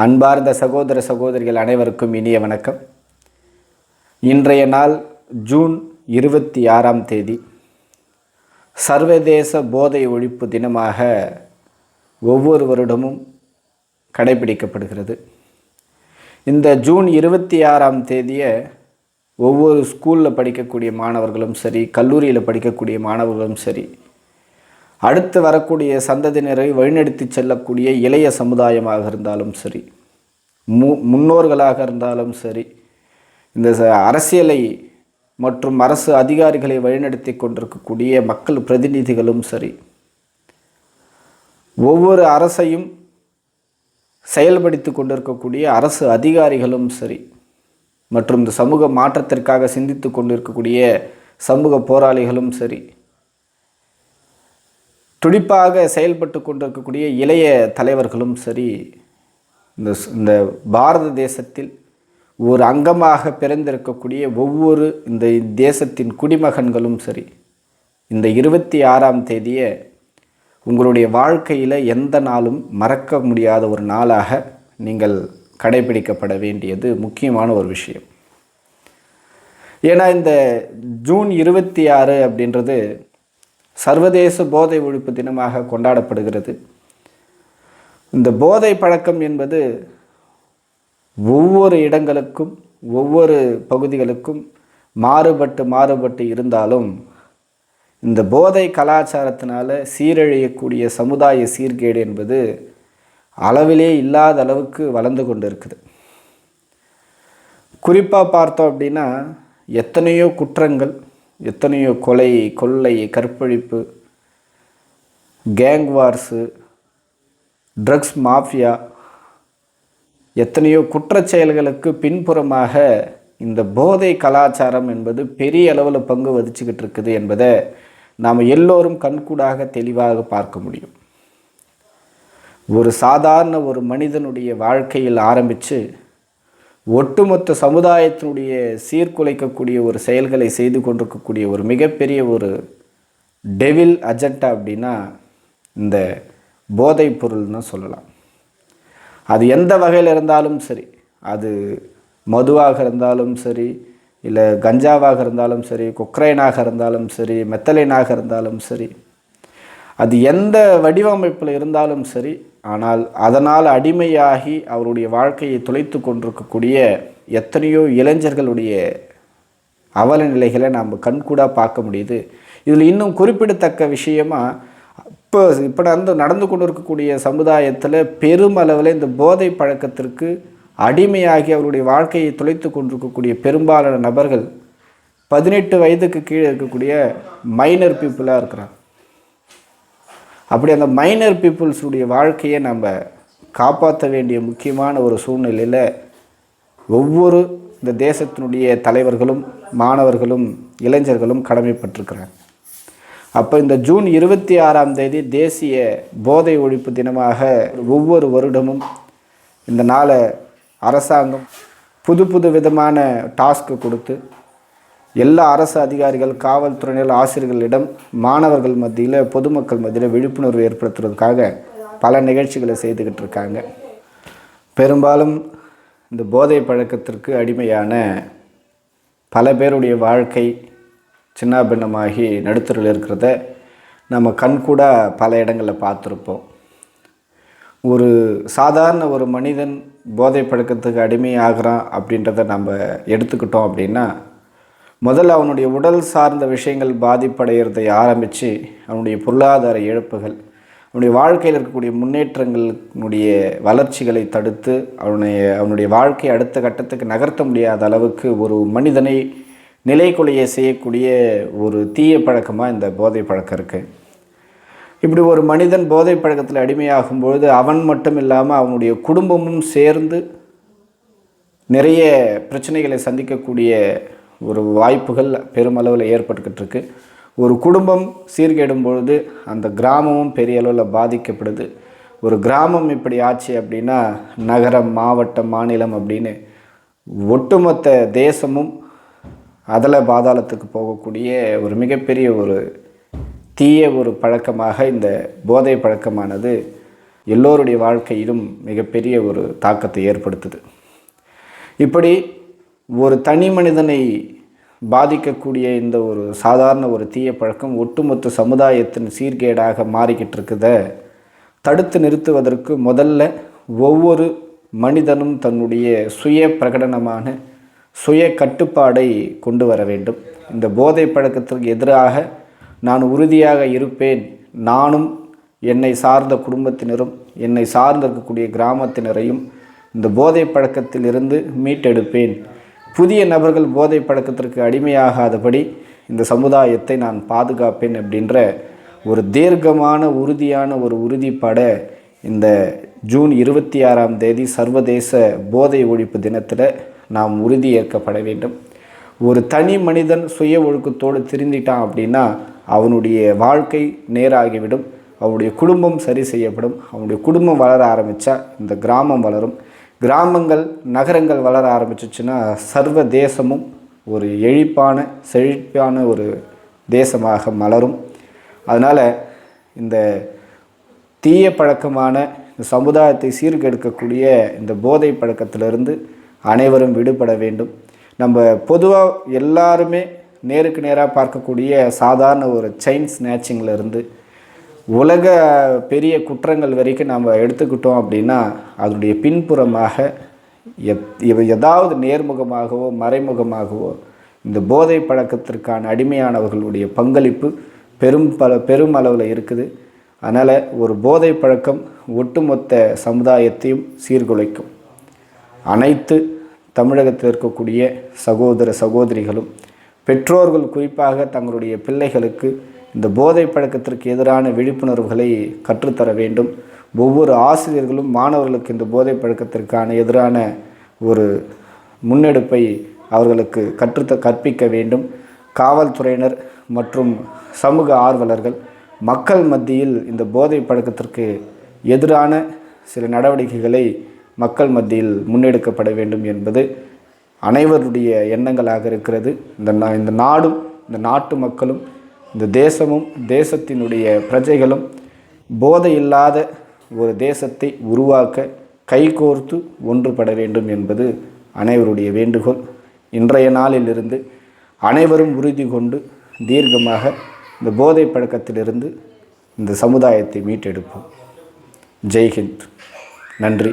அன்பார்ந்த சகோதர சகோதரிகள் அனைவருக்கும் இனிய வணக்கம். இன்றைய நாள் ஜூன் 26ஆம் தேதி, சர்வதேச போதை ஒழிப்பு தினமாக ஒவ்வொரு வருடமும் கடைபிடிக்கப்படுகிறது. இந்த ஜூன் 26ஆம் தேதியை ஒவ்வொரு ஸ்கூலில் படிக்கக்கூடிய மாணவர்களும் சரி, கல்லூரியில் படிக்கக்கூடிய மாணவர்களும் சரி, அடுத்து வரக்கூடிய சந்ததியினரை வழிநடத்தி செல்லக்கூடிய இளைய சமுதாயமாக இருந்தாலும் சரி, முன்னோர்களாக இருந்தாலும் சரி, இந்த அரசியலை மற்றும் அரசு அதிகாரிகளை வழிநடத்தி கொண்டிருக்கக்கூடிய மக்கள் பிரதிநிதிகளும் சரி, ஒவ்வொரு அரசையும் செயல்படுத்தி கொண்டிருக்கக்கூடிய அரசு அதிகாரிகளும் சரி, மற்றும் இந்த சமூக மாற்றத்திற்காக சிந்தித்து கொண்டிருக்கக்கூடிய சமூக போராளிகளும் சரி, துடிப்பாக செயல்பட்டு கொண்டிருக்கக்கூடிய இளைய தலைவர்களும் சரி, இந்த பாரத தேசத்தில் ஒரு அங்கமாக பிறந்திருக்கக்கூடிய ஒவ்வொரு இந்த தேசத்தின் குடிமகன்களும் சரி, இந்த 26ஆம் தேதியை உங்களுடைய வாழ்க்கையில் எந்த நாளும் மறக்க முடியாத ஒரு நாளாக நீங்கள் கடைபிடிக்கப்பட வேண்டியது முக்கியமான ஒரு விஷயம். ஏன்னா இந்த ஜூன் 26 அப்படின்றது சர்வதேச போதை ஒழிப்பு தினமாக கொண்டாடப்படுகிறது. இந்த போதை பழக்கம் என்பது ஒவ்வொரு இடங்களுக்கும் ஒவ்வொரு பகுதிகளுக்கும் மாறுபட்டு இருந்தாலும், இந்த போதை கலாச்சாரத்தினால் சீரழியக்கூடிய சமுதாய சீர்கேடு என்பது அளவிலே இல்லாத அளவுக்கு வளர்ந்து கொண்டு இருக்குது. குறிப்பாக பார்த்தோம் அப்படின்னா, எத்தனையோ குற்றங்கள், எத்தனையோ கொலை, கொள்ளை, கற்பழிப்பு, கேங் வார்ஸு, ட்ரக்ஸ் மாஃபியா, எத்தனையோ குற்றச்செயல்களுக்கு பின்புறமாக இந்த போதை கலாச்சாரம் என்பது பெரிய அளவில் பங்கு வகிச்சுக்கிட்டு இருக்குது என்பதை நாம் எல்லோரும் கண்கூடாக தெளிவாக பார்க்க முடியும். ஒரு சாதாரண ஒரு மனிதனுடைய வாழ்க்கையில் ஆரம்பித்து ஒட்டுமொத்த சமுதாயத்தினுடைய சீர்குலைக்கக்கூடிய ஒரு செயல்களை செய்து கொண்டிருக்கக்கூடிய ஒரு மிகப்பெரிய ஒரு டெவில் அஜெண்டா அப்படின்னா இந்த போதைப் பொருள்னு சொல்லலாம். அது எந்த வகையில் இருந்தாலும் சரி, அது மதுவாக இருந்தாலும் சரி, இல்லை கஞ்சாவாக இருந்தாலும் சரி, கொக்ரைனாக இருந்தாலும் சரி, மெத்தலைனாக இருந்தாலும் சரி, அது எந்த வடிவமைப்பில் இருந்தாலும் சரி, ஆனால் அதனால் அடிமையாகி அவருடைய வாழ்க்கையை தொலைத்து கொண்டிருக்கக்கூடிய எத்தனையோ இளைஞர்களுடைய அவல நிலைகளை நாம் கண்கூடாக பார்க்க முடியுது. இதில் இன்னும் குறிப்பிடத்தக்க விஷயமாக இப்போ நடந்து கொண்டு இருக்கக்கூடிய சமுதாயத்தில் பெருமளவில் இந்த போதை பழக்கத்திற்கு அடிமையாகி அவருடைய வாழ்க்கையை தொலைத்து கொண்டிருக்கக்கூடிய பெரும்பாலான நபர்கள் 18 வயதுக்கு கீழே இருக்கக்கூடிய மைனர் பீப்புளாக இருக்கிறாங்க. அப்படி அந்த மைனர் பீப்புள்ஸுடைய வாழ்க்கையை நம்ம காப்பாற்ற வேண்டிய முக்கியமான ஒரு சூழ்நிலையில் ஒவ்வொரு இந்த தேசத்தினுடைய தலைவர்களும் மாணவர்களும் இளைஞர்களும் கடமைப்பட்டிருக்கிறாங்க. அப்போ இந்த ஜூன் 26ஆம் தேதி தேசிய போதை ஒழிப்பு தினமாக ஒவ்வொரு வருடமும் இந்த நாளை அரசாங்கம் புது விதமான டாஸ்க்கு கொடுத்து எல்லா அரசு அதிகாரிகள், காவல்துறையினர், ஆசிரியர்களிடம், மாணவர்கள் மத்தியில், பொதுமக்கள் மத்தியில் விழிப்புணர்வு ஏற்படுத்துறதுக்காக பல நிகழ்ச்சிகளை செய்துக்கிட்டு இருக்காங்க. பெரும்பாலும் இந்த போதை பழக்கத்திற்கு அடிமையான பல பேருடைய வாழ்க்கை சின்னாபின்னமாகி நடுத்தரில் இருக்கிறத நம்ம கண்கூடாக பல இடங்களில் பார்த்துருப்போம். ஒரு சாதாரண ஒரு மனிதன் போதை பழக்கத்துக்கு அடிமையாகிறான் அப்படின்றத நம்ம எடுத்துக்கிட்டோம் அப்படின்னா, முதல்ல அவனுடைய உடல் சார்ந்த விஷயங்கள் பாதிப்படைகிறதை ஆரம்பித்து அவனுடைய பொருளாதார இழப்புகள், அவனுடைய வாழ்க்கையில் இருக்கக்கூடிய முன்னேற்றங்களுடைய வளர்ச்சிகளை தடுத்து அவனுடைய வாழ்க்கையை அடுத்த கட்டத்துக்கு நகர்த்த முடியாத அளவுக்கு ஒரு மனிதனை நிலைக்குலைய செய்யக்கூடிய ஒரு தீய பழக்கமாக இந்த போதை பழக்கம் இருக்குது. இப்படி ஒரு மனிதன் போதை பழக்கத்தில் அடிமையாகும்பொழுது அவன் மட்டும் இல்லாமல் அவனுடைய குடும்பமும் சேர்ந்து நிறைய பிரச்சனைகளை சந்திக்கக்கூடிய ஒரு வாய்ப்புகள் பெருமளவில் ஏற்பட்டுக்கிட்டு இருக்கு. ஒரு குடும்பம் சீர்கேடும் பொழுது அந்த கிராமமும் பெரிய அளவில் பாதிக்கப்படுது. ஒரு கிராமம் இப்படி ஆச்சு அப்படின்னா நகரம், மாவட்டம், மாநிலம் அப்படின்னு ஒட்டுமொத்த தேசமும் அதில் பாதாளத்துக்கு போகக்கூடிய ஒரு மிகப்பெரிய ஒரு தீய ஒரு பழக்கமாக இந்த போதை பழக்கமானது எல்லோருடைய வாழ்க்கையிலும் மிகப்பெரிய ஒரு தாக்கத்தை ஏற்படுத்துது. இப்படி ஒரு தனி மனிதனை பாதிக்கக்கூடிய இந்த ஒரு சாதாரண ஒரு தீய பழக்கம் ஒட்டுமொத்த சமுதாயத்தின் சீர்கேடாக மாறிக்கிட்டு இருக்குத தடுத்து நிறுத்துவதற்கு முதல்ல ஒவ்வொரு மனிதனும் தன்னுடைய சுய பிரகடனமான சுய கட்டுப்பாடை கொண்டு வர வேண்டும். இந்த போதை பழக்கத்திற்கு எதிராக நான் உறுதியாக இருப்பேன், நானும் என்னை சார்ந்த குடும்பத்தினரும் என்னை சார்ந்து இருக்கக்கூடிய கிராமத்தினரையும் இந்த போதை பழக்கத்திலிருந்து மீட்டெடுப்பேன், புதிய நபர்கள் போதை பழக்கத்திற்கு அடிமையாகாதபடி இந்த சமுதாயத்தை நான் பாதுகாப்பேன் அப்படின்ற ஒரு தீர்க்கமான உறுதியான ஒரு உறுதிப்பாடை இந்த ஜூன் 26ஆம் தேதி சர்வதேச போதை ஒழிப்பு தினத்தில் நாம் உறுதி ஏற்கப்பட வேண்டும். ஒரு தனி மனிதன் சுய ஒழுக்கத்தோடு திருந்திட்டான் அப்படின்னா அவனுடைய வாழ்க்கை நேராகிவிடும், அவனுடைய குடும்பம் சரி செய்யப்படும். அவனுடைய குடும்பம் வளர ஆரம்பித்தா இந்த கிராமம் வளரும், கிராமங்கள் நகரங்கள் வளர ஆரம்பிச்சிச்சுன்னா சர்வ தேசமும் ஒரு செழிப்பான ஒரு தேசமாக மலரும். அதனால் இந்த தீய பழக்கமான இந்த சமுதாயத்தை சீர்கெடுக்கக்கூடிய இந்த போதை பழக்கத்திலிருந்து அனைவரும் விடுபட வேண்டும். நம்ம பொதுவாக எல்லாருமே நேருக்கு நேராக பார்க்கக்கூடிய சாதாரண ஒரு செயின் ஸ்நாச்சிங்கில் உலக பெரிய குற்றங்கள் வரைக்கும் நம்ம எடுத்துக்கிட்டோம் அப்படின்னா அதனுடைய பின்புறமாக ஏதாவது நேர்முகமாகவோ மறைமுகமாகவோ இந்த போதை பழக்கத்திற்கான அடிமையானவர்களுடைய பங்களிப்பு பெருமளவில் இருக்குது. அதனால் ஒரு போதை பழக்கம் ஒட்டுமொத்த சமுதாயத்தையும் சீர்குலைக்கும். அனைத்து தமிழகத்தில் இருக்கக்கூடிய சகோதர சகோதரிகளும் பெற்றோர்கள் குறிப்பாக தங்களுடைய பிள்ளைகளுக்கு இந்த போதை பழக்கத்திற்கு எதிரான விழிப்புணர்வுகளை கற்றுத்தர வேண்டும். ஒவ்வொரு ஆசிரியர்களும் மாணவர்களுக்கு இந்த போதை பழக்கத்திற்கான எதிரான ஒரு முன்னெடுப்பை அவர்களுக்கு கற்பிக்க வேண்டும். காவல்துறையினர் மற்றும் சமூக ஆர்வலர்கள் மக்கள் மத்தியில் இந்த போதை பழக்கத்திற்கு எதிரான சில நடவடிக்கைகளை மக்கள் மத்தியில் முன்னெடுக்கப்பட வேண்டும் என்பது அனைவருடைய எண்ணங்களாக இருக்கிறது. இந்த நாடும் இந்த நாட்டு மக்களும் இந்த தேசமும் தேசத்தினுடைய பிரஜைகளும் போதை இல்லாத ஒரு தேசத்தை உருவாக்க கைகோர்த்து ஒன்றுபட வேண்டும் என்பது அனைவருடைய வேண்டுகோள். இன்றைய நாளிலிருந்து அனைவரும் உறுதி கொண்டு தீர்க்கமாக இந்த போதை பழக்கத்திலிருந்து இந்த சமுதாயத்தை மீட்டெடுப்போம். ஜெய்ஹிந்த். நன்றி.